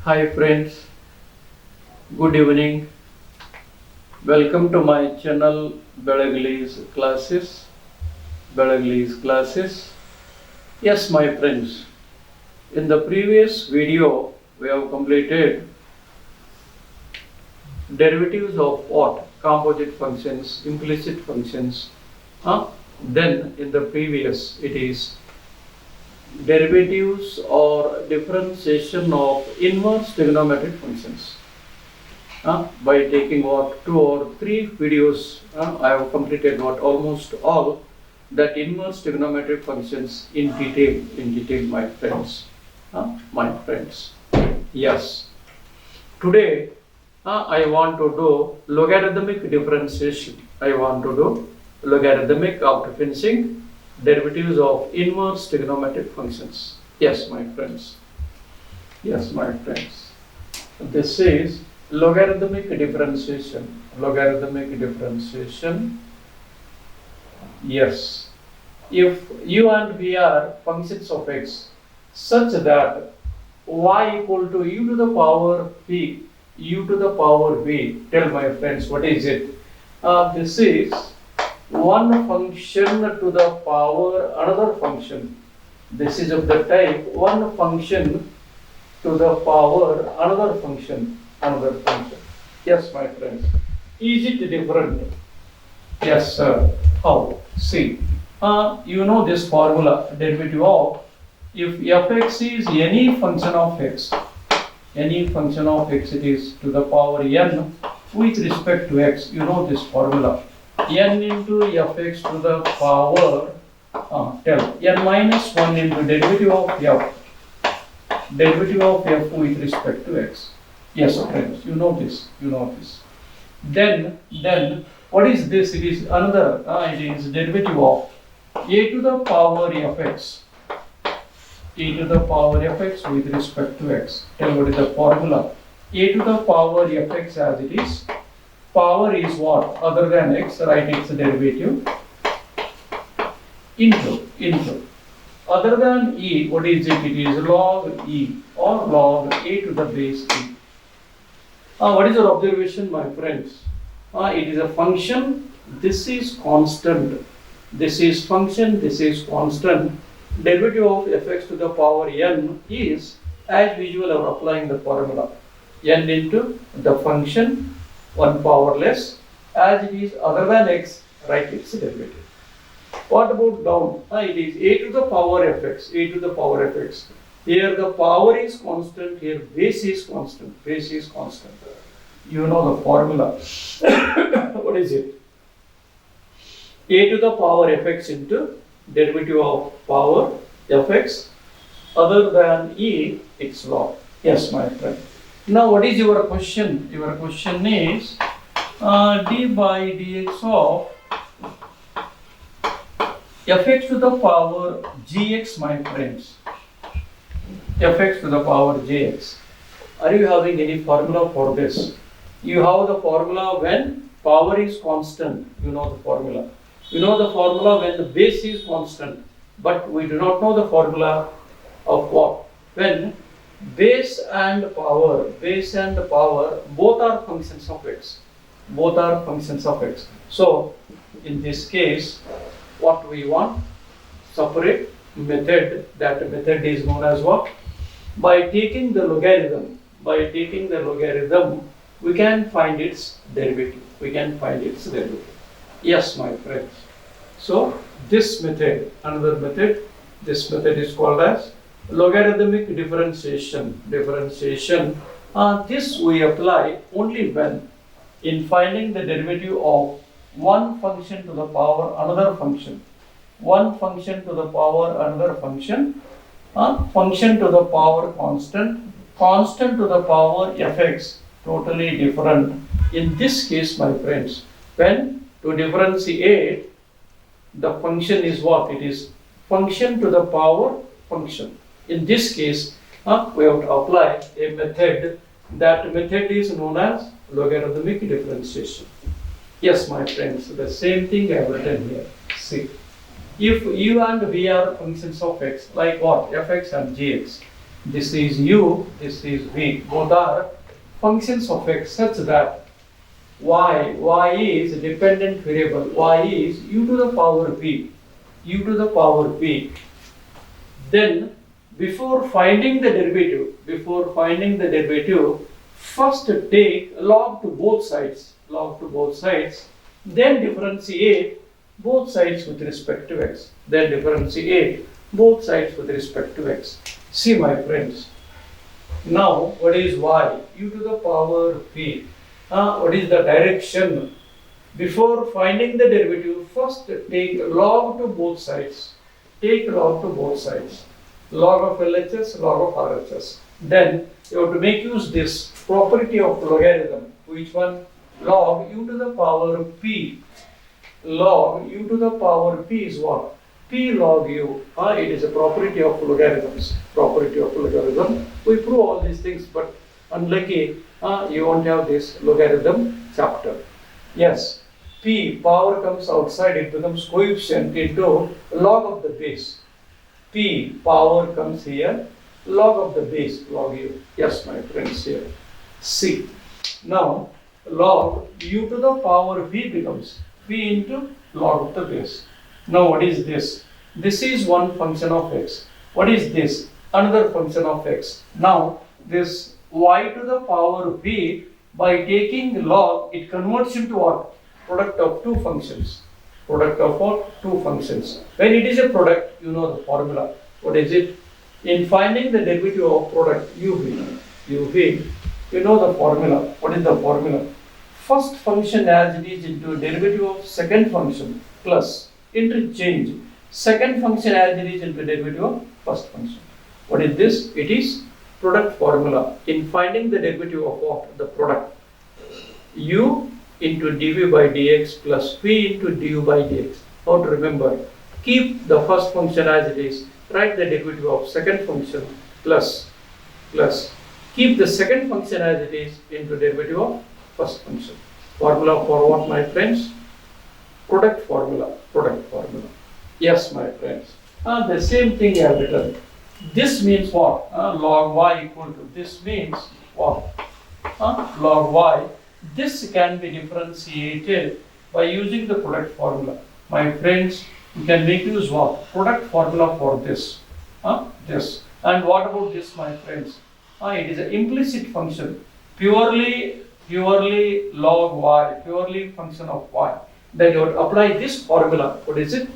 Hi friends, good evening. Welcome to my channel Belagali's classes. Belagali's classes. Yes, my friends, in the previous video we have completed derivatives of what? Composite functions, implicit functions. Then in the previous it is derivatives or differentiation of inverse trigonometric functions. By taking what 2 or 3 videos, I have completed what almost all that inverse trigonometric functions in detail, my friends. My friends. Yes. Today, I want to do logarithmic differentiation. I want to do logarithmic after finishing derivatives of inverse trigonometric functions. Yes, my friends. Yes, my friends. This is logarithmic differentiation. Logarithmic differentiation. Yes. If u and v are functions of x such that y equal to u to the power v, u to the power v, tell my friends what is it? This is one function to the power another function. This is of the type one function to the power another function. Yes, my friends. Is it different? Yes, sir. How? See, you know this formula, derivative of if fx is any function of x, it is to the power n with respect to x. You know this formula, n into fx to the power n minus 1 into derivative of f with respect to x. Yes, friends, you know this. Then what is this? It is another. It is derivative of a to the power fx. A to the power fx with respect to x. Tell what is the formula? A to the power fx as it is. Power is what? Other than x. Write its derivative into. Other than e, what is it? It is log e or log a to the base e. What is your observation, my friends? It is a function. This is constant. This is function. This is constant. Derivative of fx to the power n is, as usual, I am applying the formula n into the function 1 powerless. As it is other than x, write its derivative. What about down? It is a to the power fx. A to the power fx. Here the power is constant. Here base is constant. You know the formula. What is it? A to the power fx into derivative of power fx. Other than e, it's log. Yes, my friend. Now, what is your question? Your question is d by dx of fx to the power gx, my friends. Fx to the power gx. Are you having any formula for this? You have the formula when power is constant. You know the formula. You know the formula when the base is constant. But we do not know the formula of what? When base and power both are functions of x. So, in this case, what we want? Separate method. That method is known as what? By taking the logarithm, we can find its derivative. Yes, my friends. So, this method, another method, this method is called as logarithmic differentiation. This we apply only when in finding the derivative of one function to the power another function. Function to the power constant to the power fx, totally different. In this case, my friends, when to differentiate, the function is what? It is function to the power function. In this case, we have to apply a method. That method is known as logarithmic differentiation. Yes, my friends, the same thing I have written here. See. If u and v are functions of x, like what? Fx and gx. This is u, this is v. Both are functions of x such that y is dependent variable, y is u to the power v, u to the power v. Then before finding the derivative, first take log to both sides, then differentiate both sides with respect to x, See my friends, now what is y? U to the power v. What is the direction? Before finding the derivative, first take log to both sides. Log of LHS, log of RHS. Then you have to make use this property of logarithm. Which one? Log u to the power p. Log u to the power p is what? P log u. It is a property of logarithms. We prove all these things, but unlucky, you won't have this logarithm chapter. Yes, p power comes outside, it becomes coefficient into log of the base. P power comes here, log of the base, log u. Yes, my friends, here. See, now log u to the power v becomes v into log of the base. Now what is this? This is one function of x. What is this? Another function of x. Now this y to the power v, by taking log, it converts into what? Product of two functions. When it is a product, you know the formula. What is it? In finding the derivative of product uv, you know the formula. What is the formula? First function as it is into derivative of second function plus interchange second function as it is into derivative of first function. What is this? It is product formula. In finding the derivative of what? The product. U into dv by dx plus v into du by dx. How to remember? Keep the first function as it is. Write the derivative of second function plus keep the second function as it is into derivative of first function. Formula for what, my friends? Product formula. Yes, my friends. The same thing I have written. This means what? Log y equal to this means what? Log y. This can be differentiated by using the product formula. My friends, you can make use what? Product formula for this. This. And what about this, my friends? It is an implicit function. Purely log y, purely function of y. Then you would apply this formula. What is it?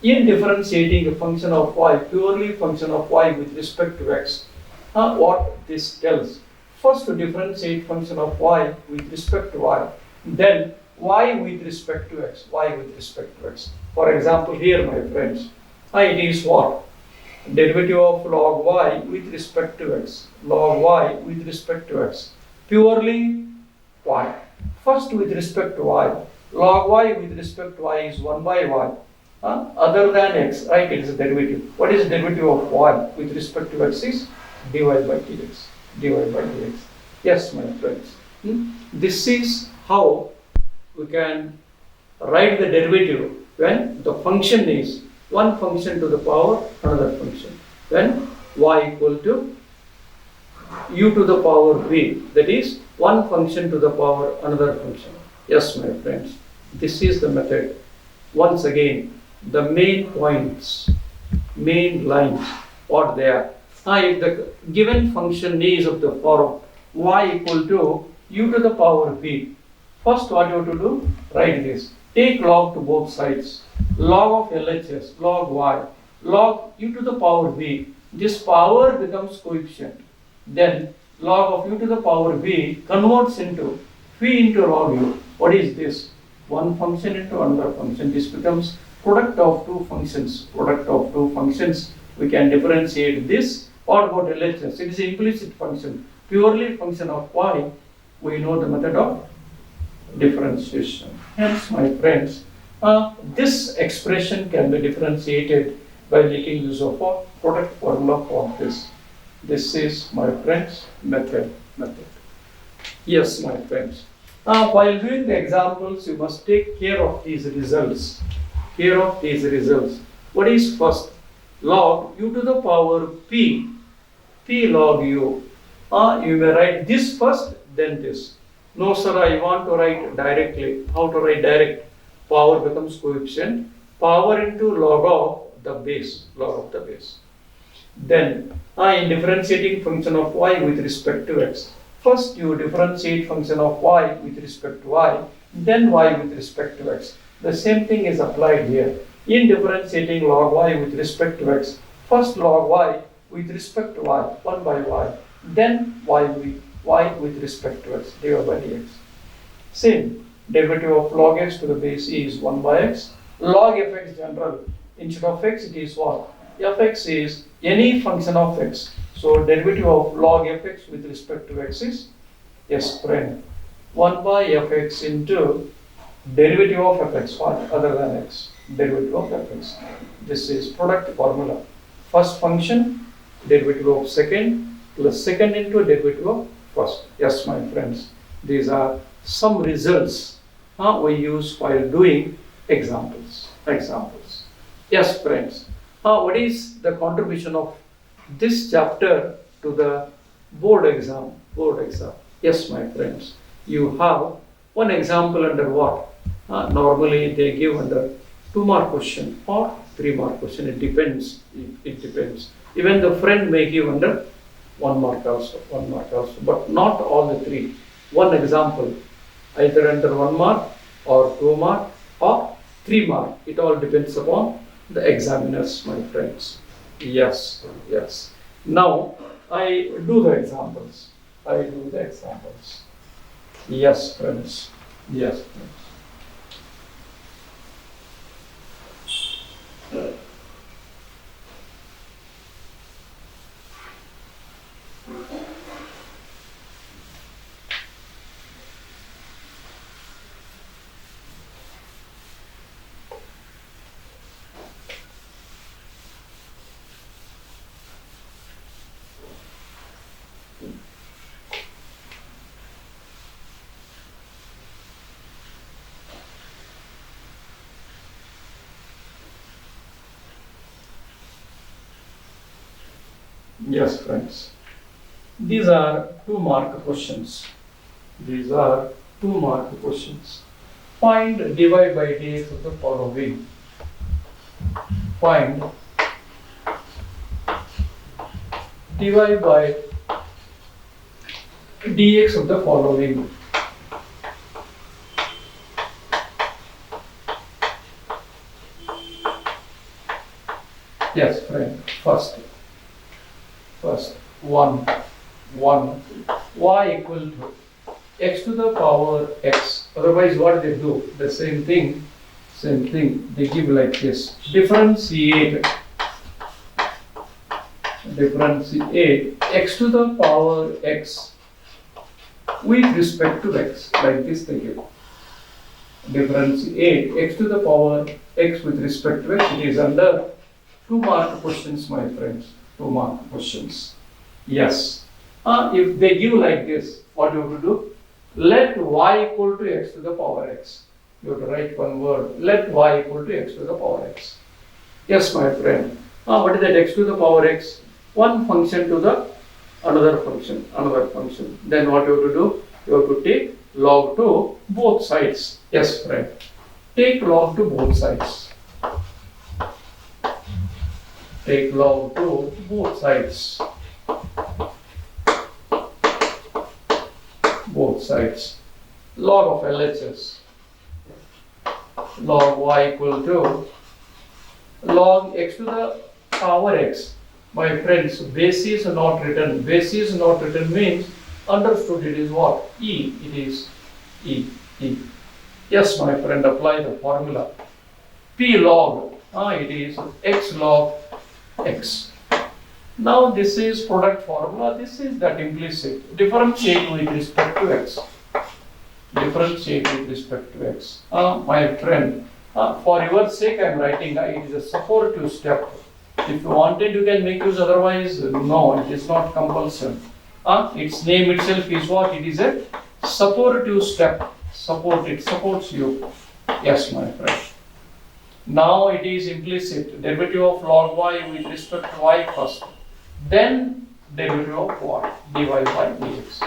In differentiating a function of y, purely function of y with respect to x. What this tells? First to differentiate function of y with respect to y, then y with respect to x, For example, here, my friends, it is what? Derivative of log y with respect to x, purely y. First with respect to y, log y with respect to y is 1 by y. Other than x, right? It is a derivative. What is the derivative of y with respect to x is dy by dx. Yes, my friends. This is how we can write the derivative when the function is one function to the power another function. When y equal to u to the power v, that is one function to the power another function. Yes, my friends. This is the method. Once again, the main points, main lines, what they are. If the given function is of the form y equal to u to the power v, first what you have to do? Write this. Take log to both sides. Log of LHS, log y, log u to the power v. This power becomes coefficient. Then log of u to the power v converts into v into log u. What is this? One function into another function. This becomes product of two functions. We can differentiate this. What about LHS? It is an implicit function. Purely function of y. We know the method of differentiation. Hence, my friends, this expression can be differentiated by making use of a product formula for this. This is, my friends, method. Yes, my friends. While doing the examples, you must take care of these results. What is first? Log u to the power p. P log u. You may write this first, then this. No sir, I want to write directly. How to write direct? Power becomes coefficient. Power into log of the base. Log of the base. Then, in differentiating function of y with respect to x, first you differentiate function of y with respect to y, then y with respect to x. The same thing is applied here. In differentiating log y with respect to x, first log y with respect to y, 1 by y, then y with respect to x, dy by dx. Same, derivative of log x to the base is 1 by x. Log fx general, instead of x it is what? Fx is any function of x. So derivative of log fx with respect to x is, yes friend, 1 by fx into derivative of fx, what other than x, derivative of fx. This is product formula. First function, derivative of second, plus second into derivative of first. Yes, my friends, these are some results we use while doing examples. Yes, friends. What is the contribution of this chapter to the board exam? Yes, my friends. You have one example under what? Normally they give under 2-mark question or 3-mark question. It depends. Even the friend may give under 1 mark also, but not all the 3. One example, either under 1 mark or 2 mark or 3 mark. It all depends upon the examiners, my friends. Yes. Now I do the examples. Yes, friends. Yes, friends. These are 2-mark questions. Find dy by dx of the following. Find dy by dx of the following. Yes, friend. First 1 y equal to x to the power x. Otherwise, what they do? The same thing. They give like this. Differentiate x to the power x with respect to x. Like this they give. Differentiate x to the power x with respect to x. It is under 2-mark questions, my friends. 2-mark questions. Yes. If they give like this, what you have to do? Let y equal to x to the power x. You have to write one word. Let y equal to x to the power x. Yes, my friend. What is that x to the power x? One function to the another function. Then what you have to do? You have to take log to both sides. Yes, friend. Take log to both sides. Take log to both sides. Log of LHS. Log y equal to log x to the power x. My friends, base is not written. Means understood it is what? E. It is E. Yes, my friend, apply the formula. P log. It is x log x. Now this is product formula. This is that implicit. Differentiate with respect to x. My friend, for your sake I am writing. It is a supportive step. If you wanted, you can make use. Otherwise, no, it is not compulsion. Its name itself is what? It is a supportive step. It supports you. Yes, my friend. Now it is implicit. Derivative of log y with respect to y first. Then derivative of what? Dy by dx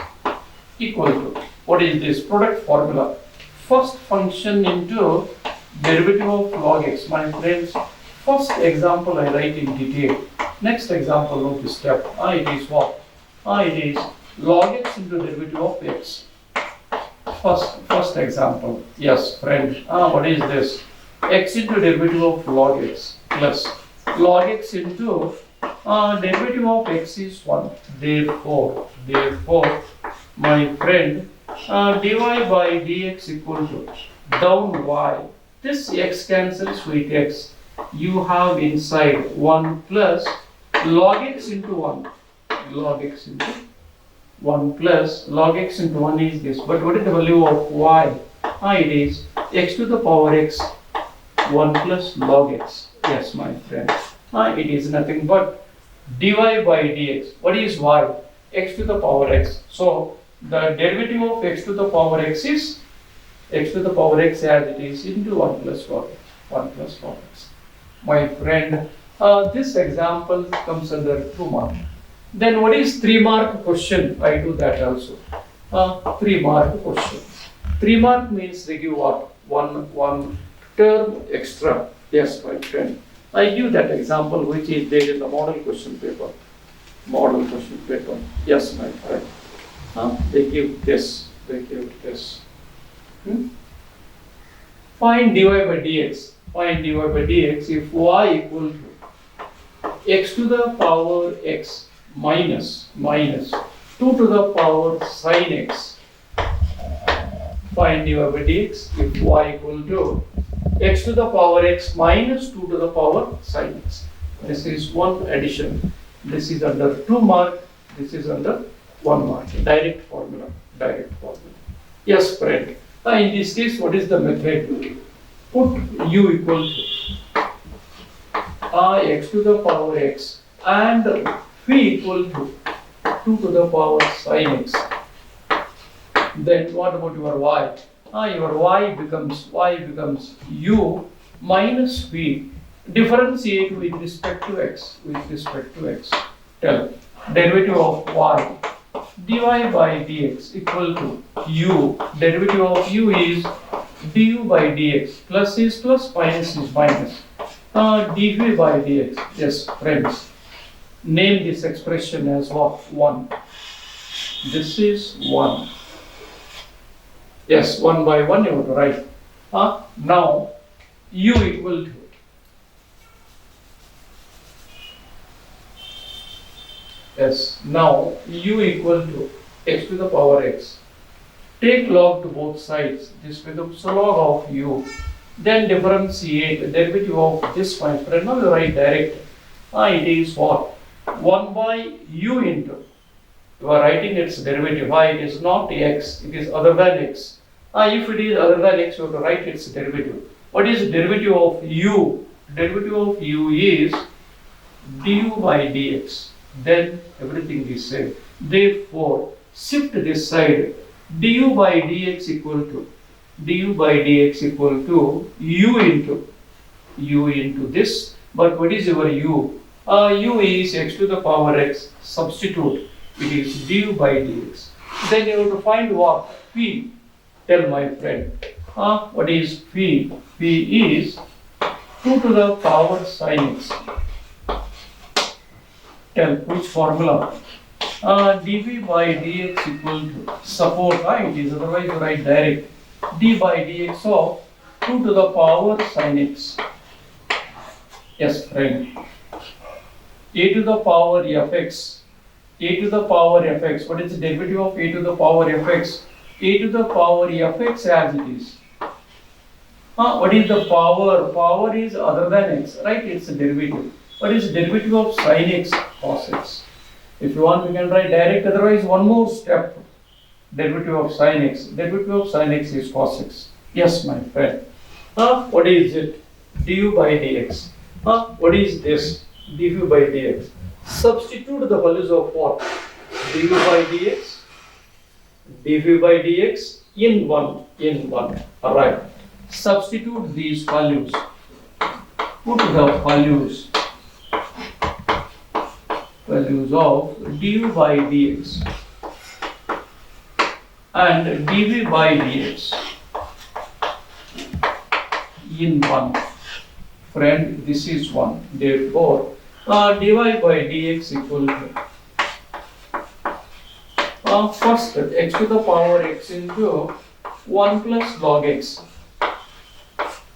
equal to, what is this? Product formula. First function into derivative of log x. My friends, first example I write in detail. Next example, note this step. It is what? It is log x into derivative of x. First example. Yes, friend. What is this? X into derivative of log x plus log x into derivative of x is 1. Therefore, my friend, dy by dx equal to down y. This x cancels with x. You have inside 1 plus log x into 1. Log x into 1 plus log x into 1 is this. But what is the value of y? It is x to the power x 1 plus log x. Yes, my friend. It is nothing but dy by dx. What is y? X to the power x. So the derivative of x to the power x is x to the power x as it is into 1 plus log x. 1 plus log x. My friend, this example comes under 2 mark. Then what is 3 mark question? I do that also. 3 mark question. 3 mark means they give what? One term extra. Yes, my friend. I give that example which is there in the model question paper. Model question paper. Yes, my friend. They give this. Find dy by dx. Find dy by dx if y equal to x to the power x minus 2 to the power sin x. Find dy by dx if y equal to x to the power x minus 2 to the power sin x. This is one addition. This is under 2 mark. This is under 1 mark. Direct formula. Yes, friend. In this case, what is the method? Put u equal to x to the power x and phi equal to 2 to the power sin x. Then what about your y? Your y becomes u minus v. Differentiate with respect to x. Tell derivative of y dy by dx equal to u. Derivative of u is du by dx. Plus is plus, minus is minus. dv by dx. Yes, friends. Name this expression as what? 1. This is 1. Yes, 1 by 1 you have to write. Now, u equal to now u equal to x to the power x. Take log to both sides. This becomes a log of u. Then differentiate the derivative of this, my friend. Now you write direct. It is what? 1 by u into. You are writing its derivative. It is not x. It is other than x. If it is other than x, you have to write its derivative. What is derivative of u? Derivative of u is du by dx. Then everything is same. Therefore, shift this side. Du by dx equal to u into this. But what is your u? U is x to the power x. Substitute. It is du by dx. Then you have to find what? Phi. Tell my friend. What is phi? Phi is 2 to the power sin x. Tell which formula? dv by dx equal to support. It is otherwise you write direct. d by dx of 2 to the power sin x. Yes, friend. A to the power fx. A to the power fx. What is the derivative of a to the power fx? A to the power fx as it is. What is the power? Power is other than x, right? It's a derivative. What is the derivative of sin x? Cos x. If you want, we can write direct. Otherwise, one more step. Derivative of sin x. Derivative of sin x is cos x. Yes, my friend. What is it? du by dx. What is this? dv by dx. Substitute the values of what? du by dx. dv by dx in 1. Alright. Substitute these values. Put the values values of du by dx and dv by dx in 1. Friend, this is 1. Therefore, dy by dx equal to first x to the power x into 1 plus log x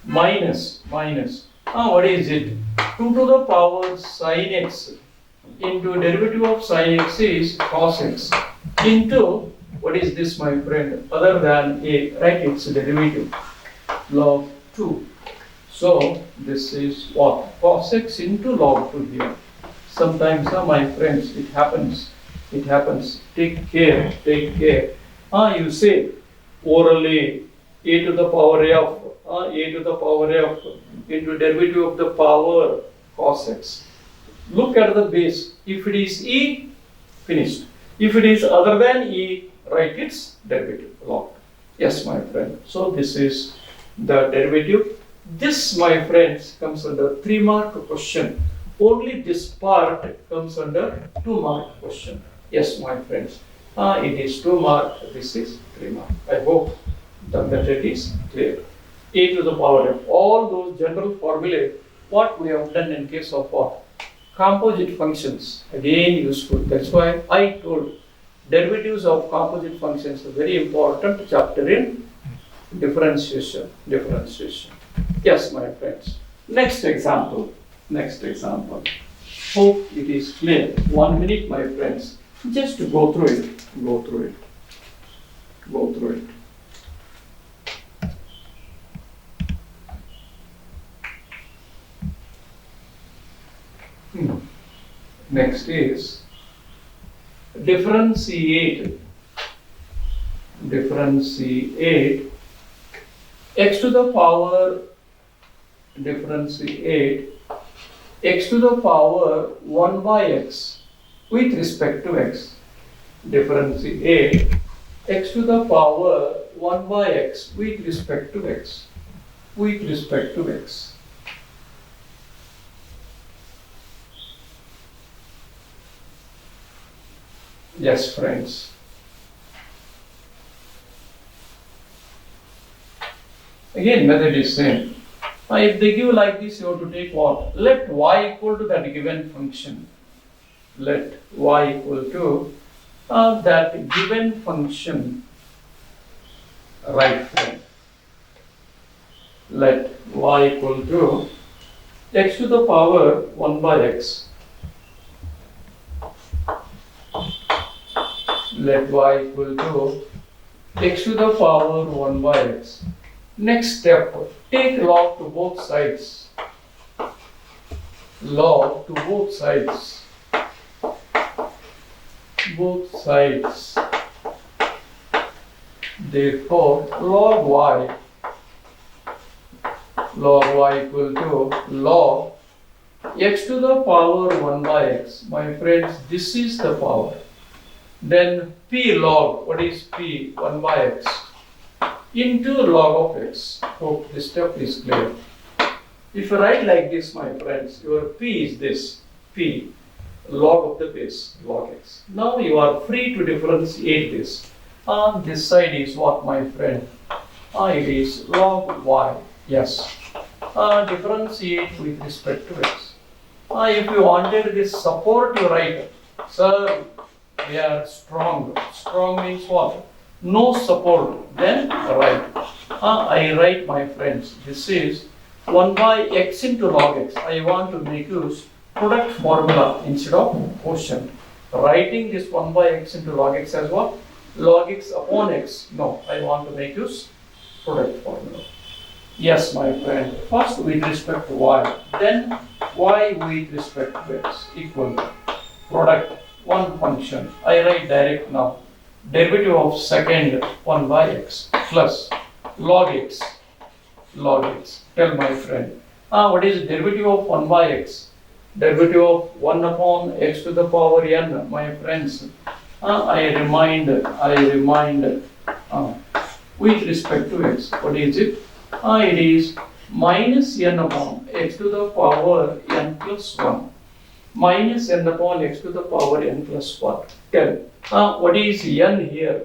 minus what is it? 2 to the power sin x into derivative of sin x is cos x into what is this, my friend, other than a, right? It's a derivative log 2. So this is what? Cos x into log 2 here. Sometimes, my friends, it happens. Take care. You say orally a to the power f, into derivative of the power cos x. Look at the base. If it is e, finished. If it is other than e, write its derivative log. Yes, my friend. So this is the derivative. This, my friends, comes under 3-mark question. Only this part comes under 2-mark question. Yes, my friends. It is 2-mark. This is 3-mark. I hope the method is clear. A to the power f. All those general formulae, what we have done in case of what? Composite functions. Again useful. That's why I told derivatives of composite functions are very important chapter in differentiation. Yes, my friends. Next example. Hope it is clear. 1 minute, my friends. Just to go through it. Next is differentiate x to the power x to the power 1 by x with respect to x. Differentiate x to the power 1 by x with respect to x. Yes, friends. Again, method is same. If they give like this, you have to take what? Let y equal to that given function. Let y equal to that given function. Right, friend. Let y equal to x to the power 1 by x. Let y equal to x to the power 1 by x. Next step, take log to both sides. Therefore, log y equal to log x to the power 1 by x. My friends, this is the power. Then p log, what is p? 1 by x into log of x. Hope this step is clear. If you write like this, my friends, your p is this, p, log of the base, log x. Now you are free to differentiate this. On this side is what, my friend? It is log y. Yes. Differentiate with respect to x. If you wanted this support, you write, sir, we are strong. Strong means what? No support. Then write. I write, my friends, this is 1 by x into log x. I want to make use product formula instead of quotient. Writing this 1 by x into log x as what? Log x upon x. No, I want to make use product formula. Yes, my friend. First with respect to y, then y with respect to x equal to product one function. I write direct now. Derivative of second 1 by x plus log x. Tell my friend. What is derivative of 1 by x? Derivative of 1 upon x to the power n, my friends. I remind with respect to x. What is it? It is minus n upon x to the power n plus 1. minus n upon x to the power n plus 1. 10. What is n here?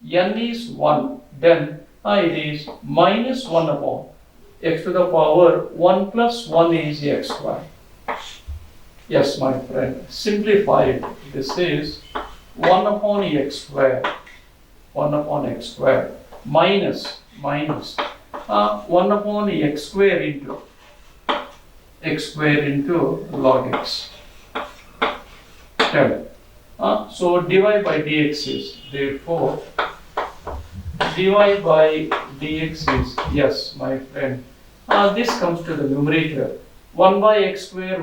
N is 1. Then it is minus 1 upon x to the power 1 plus 1 is x square. Yes, my friend. Simplified. This is 1 upon x square. 1 upon x square minus 1 upon x square into log x. 10. So dy by dx is, therefore dy by dx is, yes, my friend, this comes to the numerator. 1 by x square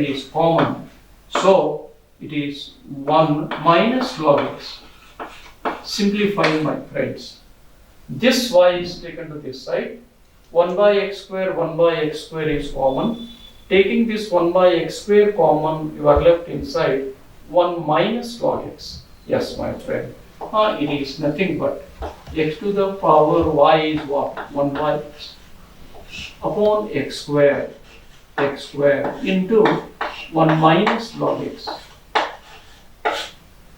is common. So it is 1 minus log x. Simplifying, my friends. This y is taken to this side. 1 by x square is common. Taking this 1 by x square common, you are left inside 1 minus log x. Yes, my friend. It is nothing but x to the power y is what? 1 by x upon x square into 1 minus log x.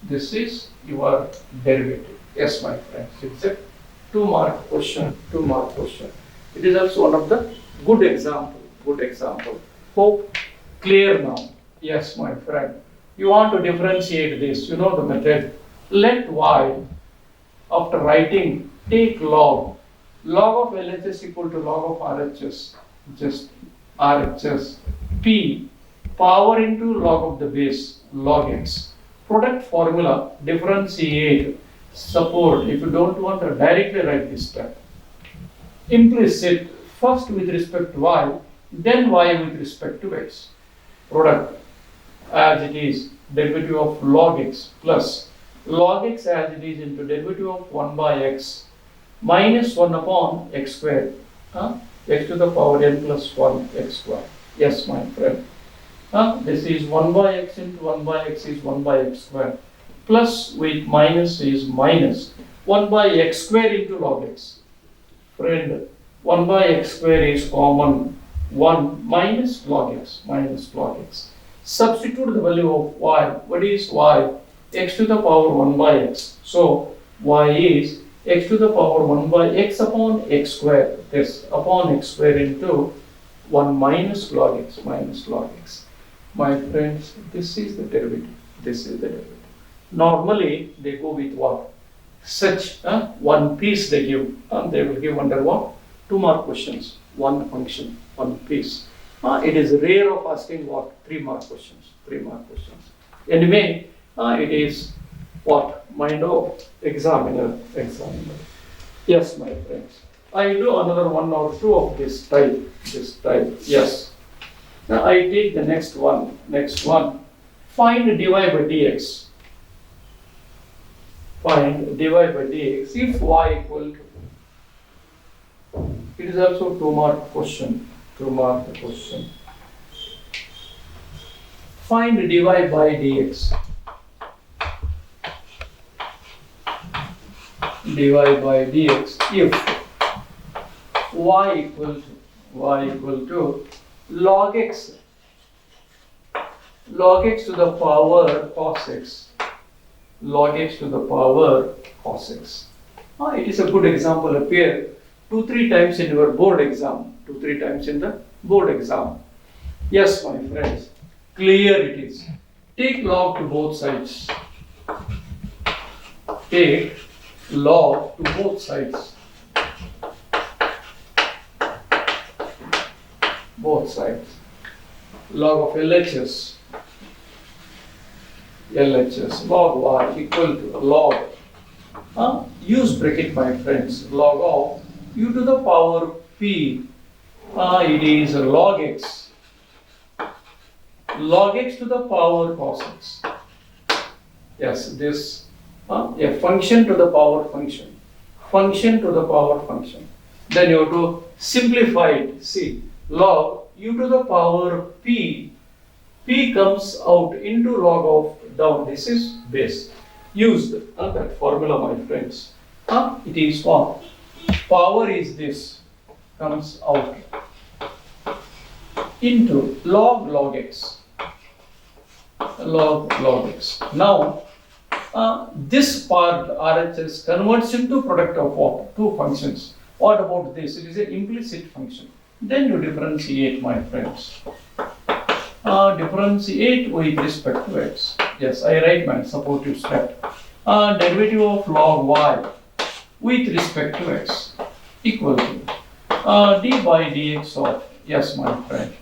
This is your derivative. Yes, my friends. It's a 2-mark question. It is also one of the good example. Hope clear now. Yes, my friend. You want to differentiate this. You know the method. Let y, after writing, take log. Log of LHS equal to log of RHS. Just RHS. P, power into log of the base, log x. Product formula, differentiate, support. If you don't want to directly write this step. Implicit, first with respect to y, then y with respect to x. Product, as it is, derivative of log x plus log x as it is into derivative of 1 by x minus 1 upon x squared. X to the power n plus 1 x square. Yes, my friend. This is 1 by x into 1 by x is 1 by x square. Plus with minus is minus 1 by x square into log x. Friend, 1 by x square is common. 1 minus log x. Substitute the value of y. What is y? X to the power 1 by x. So y is x to the power 1 by x upon x square. This upon x square into 1 minus log x. My friends, this is the derivative. Normally they go with what? Such one piece they give. They will give under what? 2-mark questions. One function, one piece. It is rare of asking what? 3-mark questions. Anyway, it is what? Mind of examiner. Yes, my friends. I do another 1 or 2 of this type. Yes. Now I take the next one. Find dy by dx. If y equal to, it is also 2-mark question. Find dy by dx. If y equal to log x to the power cos x. It is a good example appear 2-3 times in your board exam. Yes, my friends, clear it is. Take log to both sides. Both sides. Log of LHS, log y equal to log. Use bracket, my friends. Log of u to the power p. It is log x. Log x to the power cos x. Yes, this a function to the power function. Then you have to simplify it. See, log u to the power p. P comes out into log of down. This is base. Used that formula, my friends. It is what? Power is this. Comes out into log x. log x. Now, this part RHS converts into product of what? Two functions. What about this? It is an implicit function. Then you differentiate, my friends. Differentiate with respect to x. Yes, I write my supportive step. Derivative of log y with respect to x equal to d by dx of, yes, my friend,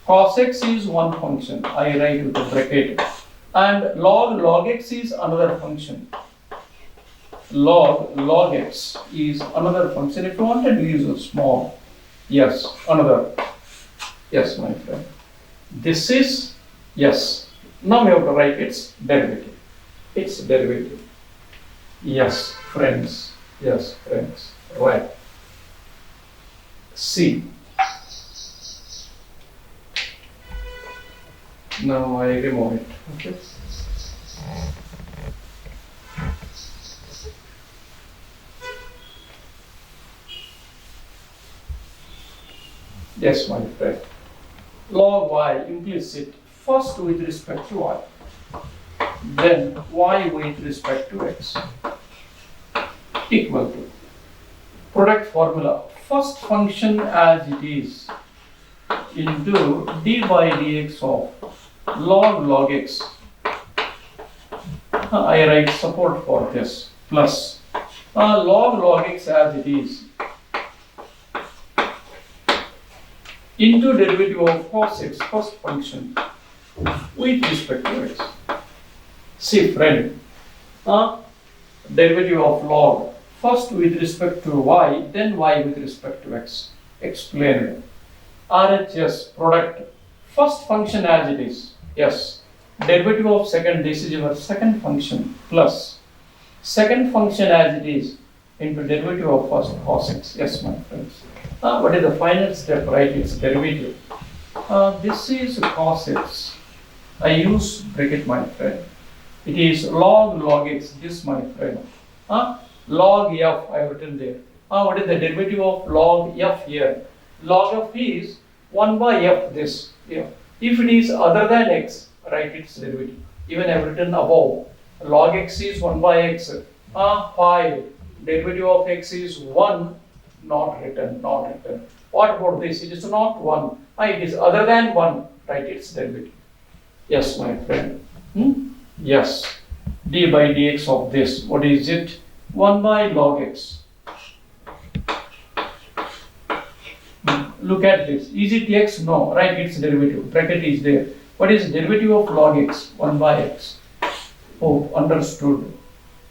cos x is one function. I write with a bracket. And log x is another function. Log x is another function. If you wanted to use a small, yes, another. Yes, my friend. This is, yes. Now we have to write its derivative. Its derivative. Yes, friends. Yes, friends. Right. C. Now I remove it. Okay. Yes, my friend. Log y implicit first with respect to y, then y with respect to x equal to product formula. First function as it is into d by dx of log x. I write support for this plus log x as it is into derivative of cos x, first function with respect to x. See, friend, derivative of log first with respect to y, then y with respect to x. Explained. RHS product first function as it is. Yes. Derivative of second, this is your second function plus second function as it is into derivative of first cos x. Yes, my friends. What is the final step? Right, its derivative. This is cos x. I use bracket, my friend. It is log x. This, my friend. Log f. I have written there. What is the derivative of log f here? Log f is 1 by f. This. Yeah. If it is other than x, write its derivative. Even I have written above. Log x is 1 by x. 5. Derivative of x is 1. Not written. What about this? It is not 1. It is other than 1. Write its derivative. Yes, my friend. Yes. D by dx of this. What is it? 1 by log x. Look at this. Is it x? No. Write its derivative. Bracket is there. What is derivative of log x? 1 by x. Oh, understood.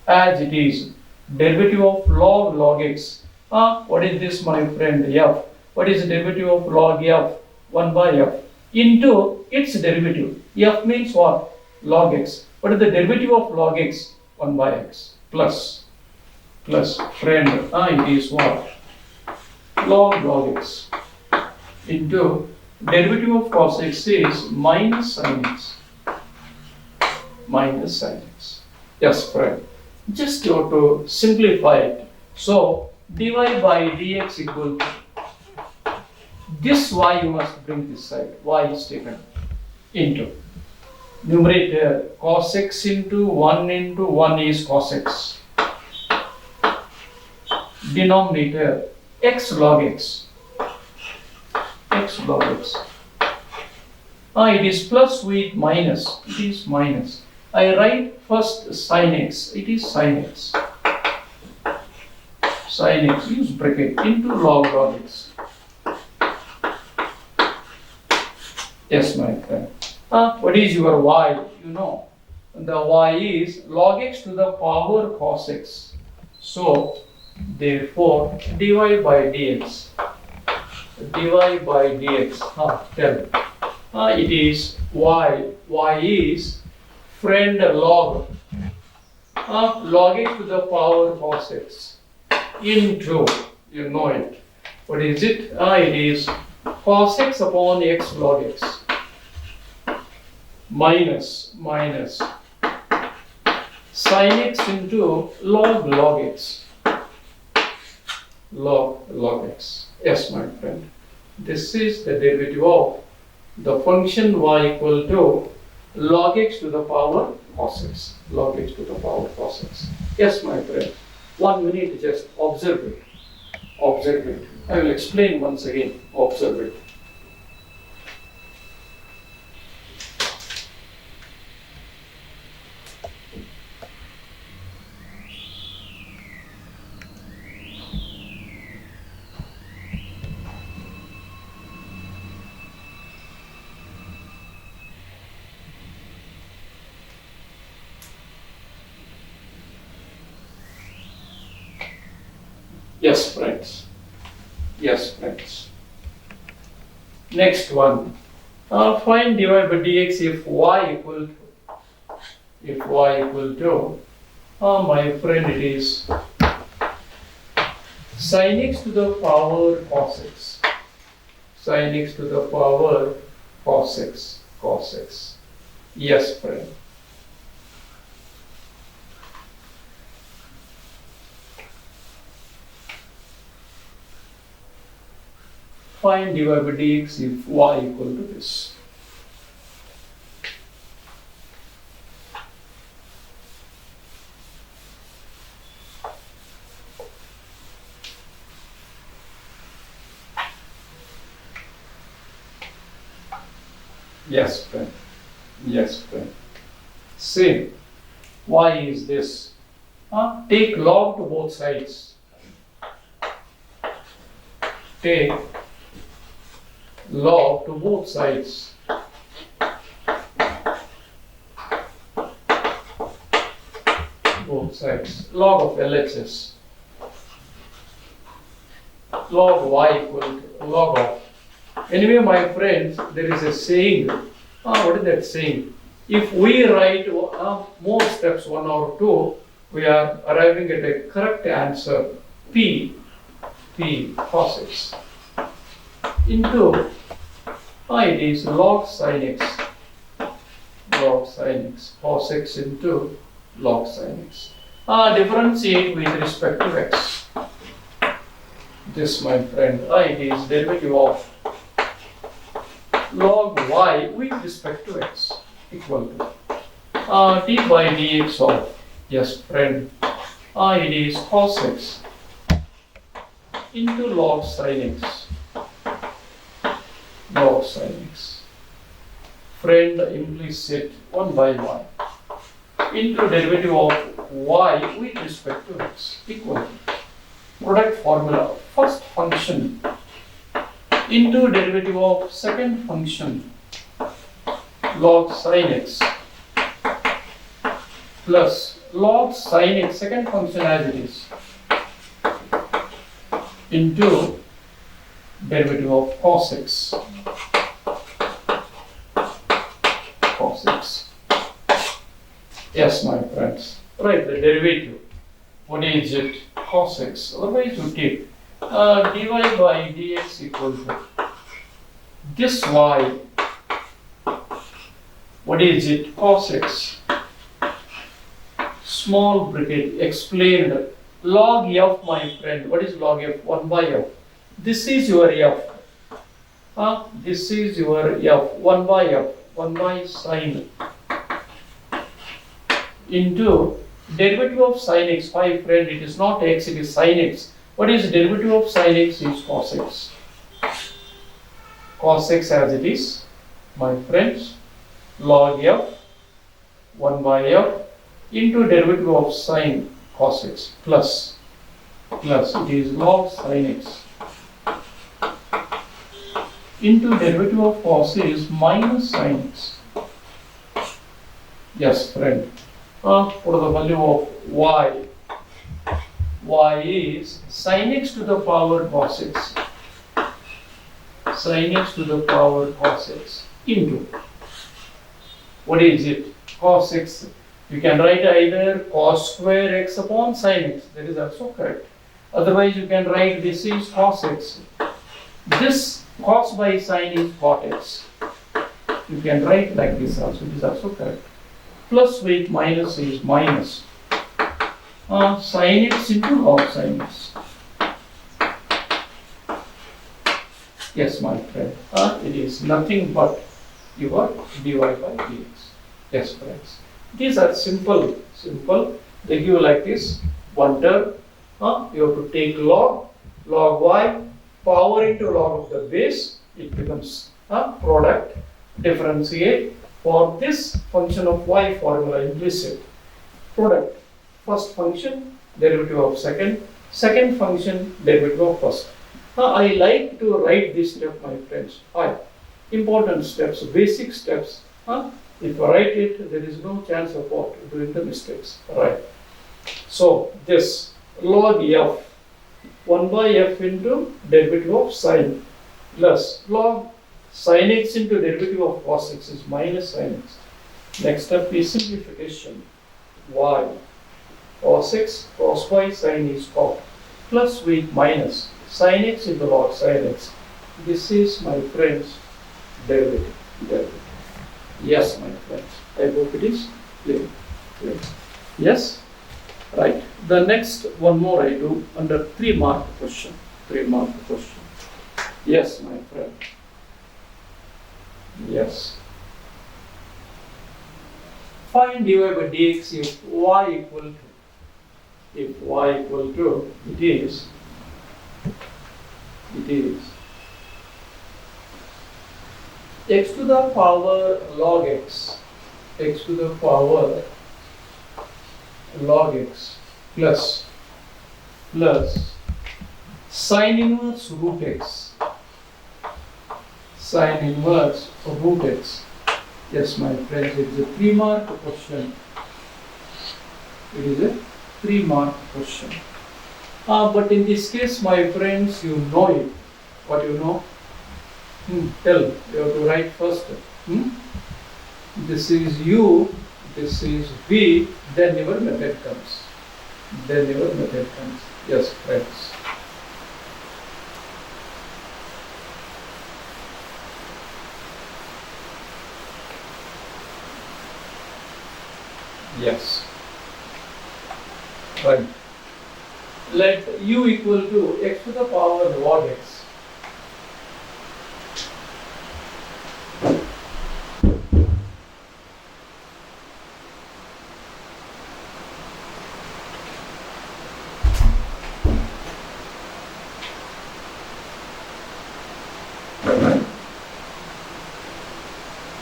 As it is. Derivative of log x. What is this, my friend? F. What is the derivative of log f? 1 by f into its derivative. F means what? Log x. What is the derivative of log x? 1 by x plus friend. It is what? Log x into derivative of cos x is minus sin x. Yes, friend. Just you have to simplify it. So dy by dx equal to this y, you must bring this side. Y is taken into numerator cos x into 1 is cos x. Denominator x log x. It is plus with minus. It is minus. I write first sin x. It is sin x. Sin x, use bracket into log x. Yes, my friend. What is your y? You know, the y is log x to the power cos x. So, therefore, dy by dx. Tell. It is y. Y is friend log x to the power cos x into, you know it. What is it? It is cos x upon x log x minus sin x into log x. Log x. Yes, my friend. This is the derivative of the function y equal to log x to the power cos x. Log x to the power cos x. Yes, my friend. 1 minute, just observe it. Observe it. I will explain once again. Observe it. Yes, friends. Yes, friends. Next one. Find dy by dx if y equal to, my friend, it is sin x to the power cos x. Sin x to the power cos x. Cos x. Yes, friend. Find dy by dx if y equal to this. Yes, friend. Yes, friend. Say, y is this? Take log to both sides. Take log to both sides. Both sides. Log of LHS. Log y equal to log of. Anyway, my friends, there is a saying. What is that saying? If we write more steps, 1 or 2, we are arriving at a correct answer. P cos x into it is log sin x. Log sin x. Cos x into log sin x. Differentiate with respect to x. This, my friend, it is derivative of log y with respect to x equal to d by dx of, yes, friend, it is cos x into log sin x. Log sin x. Friend, implicit 1 by 1 into derivative of y with respect to x equal to product formula, first function into derivative of second function log sin x plus log sin x, second function as it is, into derivative of cos x. Cos x. Yes, my friends. Right, the derivative. What is it? Cos x. Otherwise, you take dy by dx equal to this y. What is it? Cos x. Small bracket explained. Log f, my friend. What is log f? 1 by f. This is your f. This is your f. 1 by f. 1 by sin into derivative of sin x. My friend, it is not x, it is sin x. What is derivative of sin x? Is cos x. Cos x as it is, my friends, log f 1 by f into derivative of sin cos x plus it is log sin x into derivative of cos is minus sin x. Yes, friend. For the value of y. Y is sin x to the power cos x. Sin x to the power cos x into, what is it? Cos x. You can write either cos square x upon sin x. That is also correct. Otherwise, you can write this is cos x. This cos by sin is cot x. You can write like this also. It is also correct. Plus with minus is minus. Sin x into log sin x. Yes, my friend. It is nothing but your dy by dx. Yes, friends. These are simple. They give like this. One term. You have to take log y, power into log of the base. It becomes product. Differentiate. For this function of y formula implicit. Product. First function, derivative of second function, derivative of first. I like to write this step, my friends. Important steps, basic steps. If I write it, there is no chance of what? Doing the mistakes. Right. So this log f, 1 by f into derivative of sine plus log sin x into derivative of cos x is minus sin x. Next step is simplification. Y cos x cos y sin is cos plus with minus sin x into log sin x. This is, my friends, derivative. Yes, my friends. I hope it is clear. Yes? Right. The next one more I do under 3 mark question. Yes, my friend. Yes. Find dy by dx if y equal to, it is x to the power log x to the power log x plus sine inverse root x. Yes, my friends, it is a 3 mark question. But in this case, my friends, you know it. What you know? Tell. You have to write first. This is u, this is v, then your method comes. Yes, friends. Yes. Right. Let u equal to x to the power log x.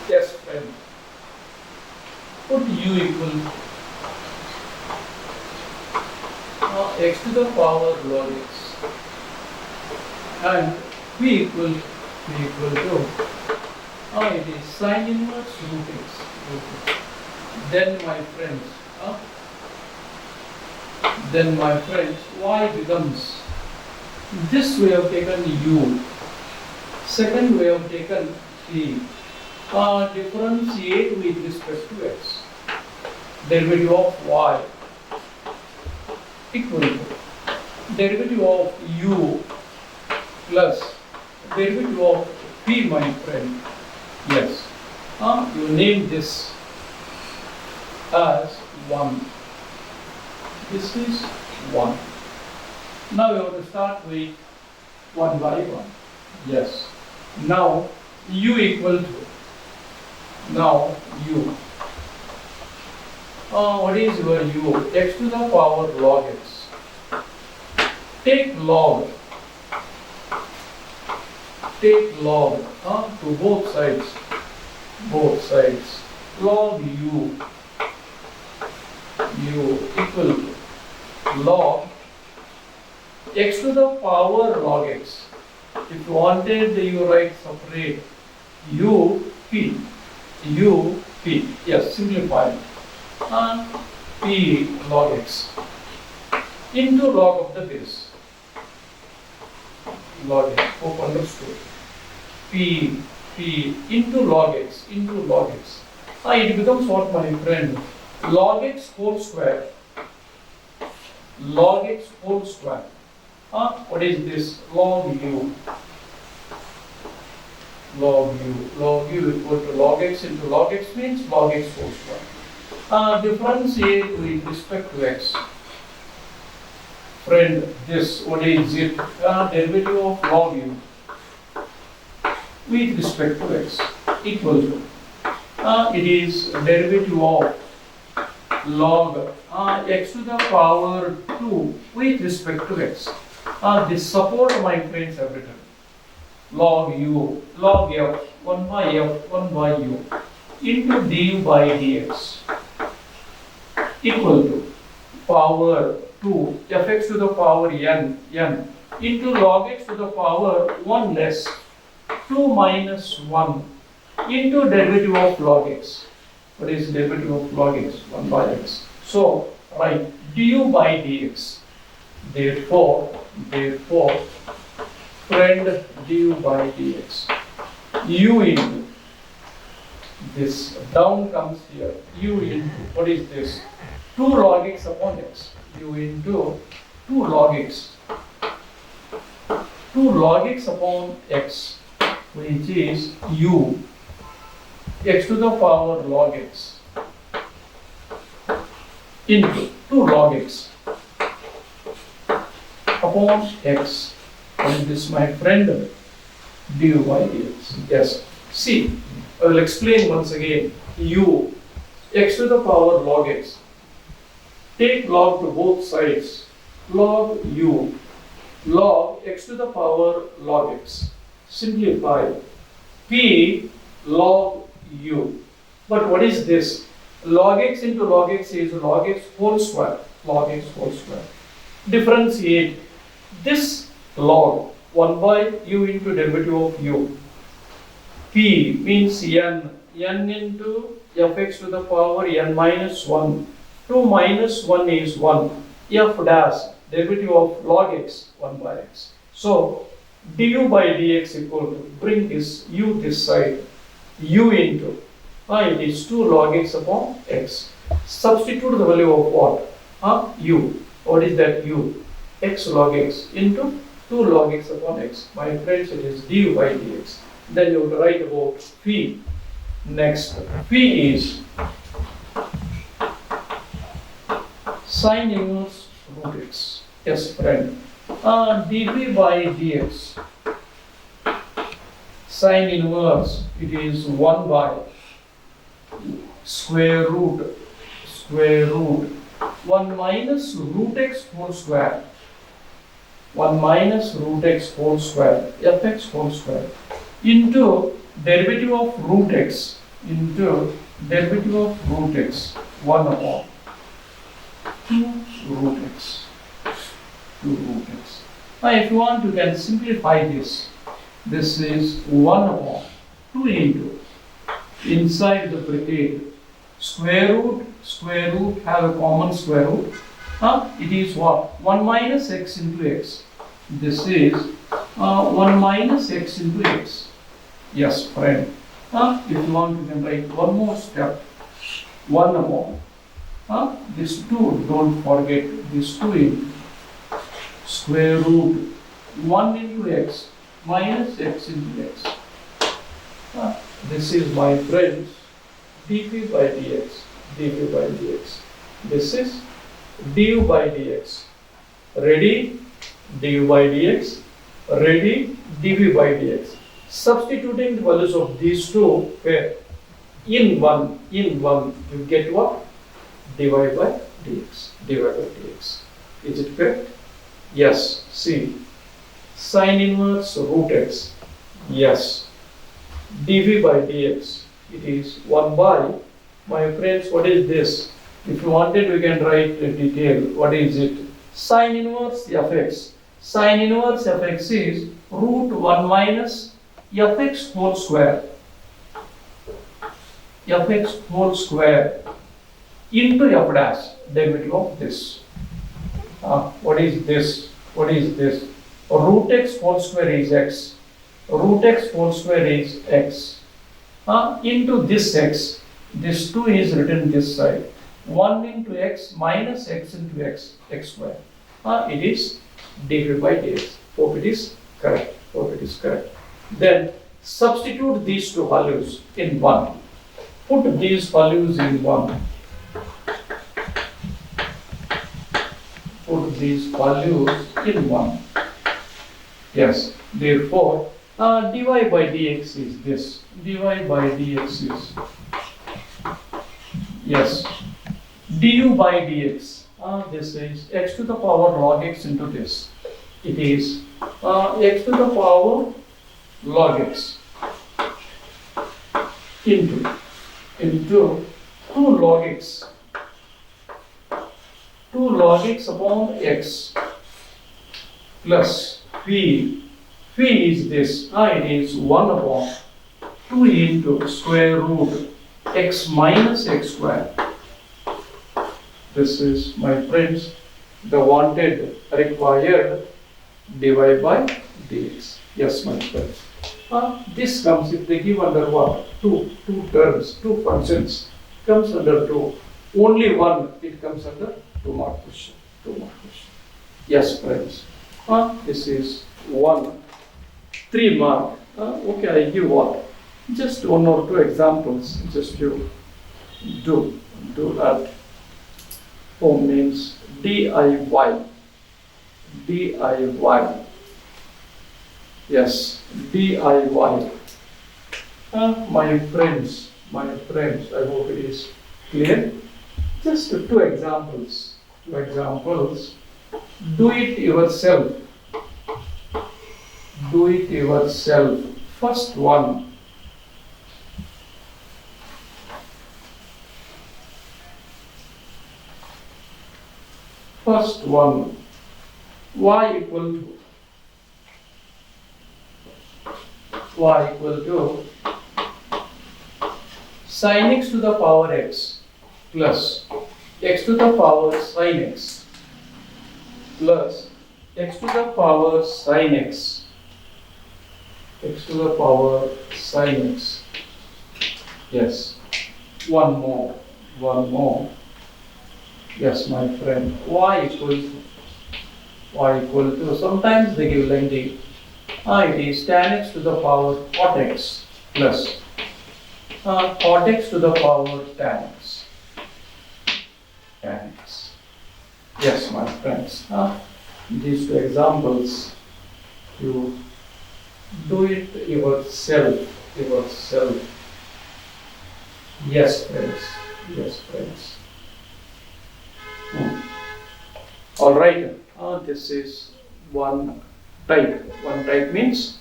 Yes, friend. Put u equal x to the power log x and v equal to it is sine inverse root x. Then my friends, y becomes, this we have taken u, second we have taken v. Differentiate with respect to x. Derivative of y equal to derivative of u plus derivative of v, my friend. Yes. You name this as 1. This is 1. Now you have to start with 1 by 1. Yes. Now u equal to, u. What is your u? X to the power log x. Take log to both sides. Log u equal to log x to the power log x. If you wanted, you write separate u p. Yes, simplify. P log x into log of the base. Log x. Hope understood. P into log x. It becomes what, my friend? Log x whole square. What is this? Log u. Log u equal to log x into log x means log x whole square. Differentiate with respect to x. Friend, this, what is it? Derivative of log u with respect to x equal to It is derivative of log x to the power 2 with respect to x. This support, my friends, have written log u, log f, 1 by f, 1 by u into du by dx equal to power 2 fx to the power n into log x to the power 1 less 2 minus 1 into derivative of log x. What is derivative of log x? 1 by x. So write du by dx. Therefore, friend, du by dx. U into this down comes here. U into what is this? 2 log x upon x. U into 2 log x. 2 log x upon x, which is u x to the power log x into 2 log x upon x. What is this, my friend? Du by dx. Yes. See, I will explain once again. U x to the power log x. Take log to both sides. Log u log x to the power log x. Simplify. P log u. But what is this? Log x into log x is log x whole square. Log x whole square. Differentiate this log 1 by u into derivative of u. P means n into fx to the power n minus 1. 2 minus 1 is 1. F dash derivative of log x 1 by x. So du by dx equal to, bring this u this side, u into it is 2 log x upon x. Substitute the value of what? U. What is that u? X log x into 2 log x upon x. My friends, it is du by dx. Then you would write about phi. Next, phi is sine inverse root x. Yes, friend. dp by dx. Sine inverse, it is 1 by square root 1 minus root x whole square. 1 minus root x whole square, fx whole square, into derivative of root x, 1 upon 2 root x. Now if you want, you can simplify this. This is 1 upon 2 into, inside the bracket, square root have a common square root. It is what? 1 minus x into x. This is 1 minus x into x. Yes, friend. If you want, you can write one more step. 1 upon this 2, don't forget this 2 into square root 1 into x minus x into x. This is, my friends, dp by dx. This is du by dx. Ready? Du by dx. Ready? dv by dx. Substituting the values of these two, where in one you get what? dy by dx. Is it correct? Yes. See, sine inverse root x. Yes. dv by dx. It is 1 by, my friends, what is this? If you wanted, we can write the detail. What is it? Sine inverse fx. Sine inverse fx is root 1 minus fx whole square. Fx whole square into f dash, derivative of this. What is this? Root x whole square is x. Root x whole square is x. Into this x. This 2 is written this side. 1 into x minus x into x square. It is dv by dx. Hope it is correct. Then substitute these two values in 1. Put these values in 1. Put these values in 1. Yes. Therefore, dy by dx is this. Dy by dx is Yes. Du by dx. This is x to the power log x into this. It is x to the power log x into 2 log x. 2 log x upon x plus phi. Phi is this. It is 1 upon 2 into square root x minus x square. This is, my friends, the wanted required dy by dx. Yes, my friends. This comes if they give under what? Two terms, 2 functions comes under 2. Only one, it comes under 2 mark question. 2 mark question. Yes, friends. This is 1. 3 mark. Okay, I give what? Just 1 or 2 examples. Just you do that. Home means DIY. DIY. Yes, DIY. My friends, I hope it is clear. Just 2 examples. 2 examples. Do it yourself. Do it yourself. First one. First one. Y equal to sin x to the power x plus x to the power sin x plus x to the power sin x. X to the power sin x. Yes. One more. Yes, my friend. Y equal to, sometimes they give lengthy. It is tan x to the power cot x plus cot x to the power tan x. Tan x. Yes, my friends. These 2 examples, you do it yourself. Yes, friends. All right. This is one type. One type means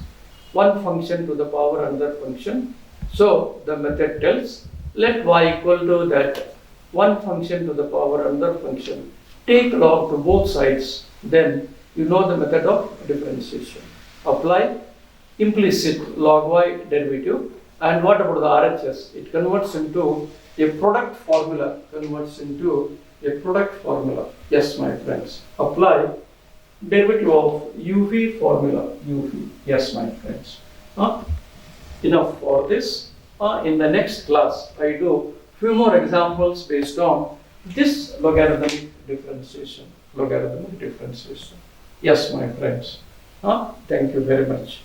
one function to the power another function. So the method tells let y equal to that one function to the power another function. Take log to both sides. Then you know the method of differentiation. Apply implicit log y derivative. And what about the RHS? It converts into a product formula. Yes, my friends. Apply derivative of uv formula. Yes, my friends. Enough for this. In the next class, I do few more examples based on this logarithmic differentiation. Yes, my friends. Thank you very much.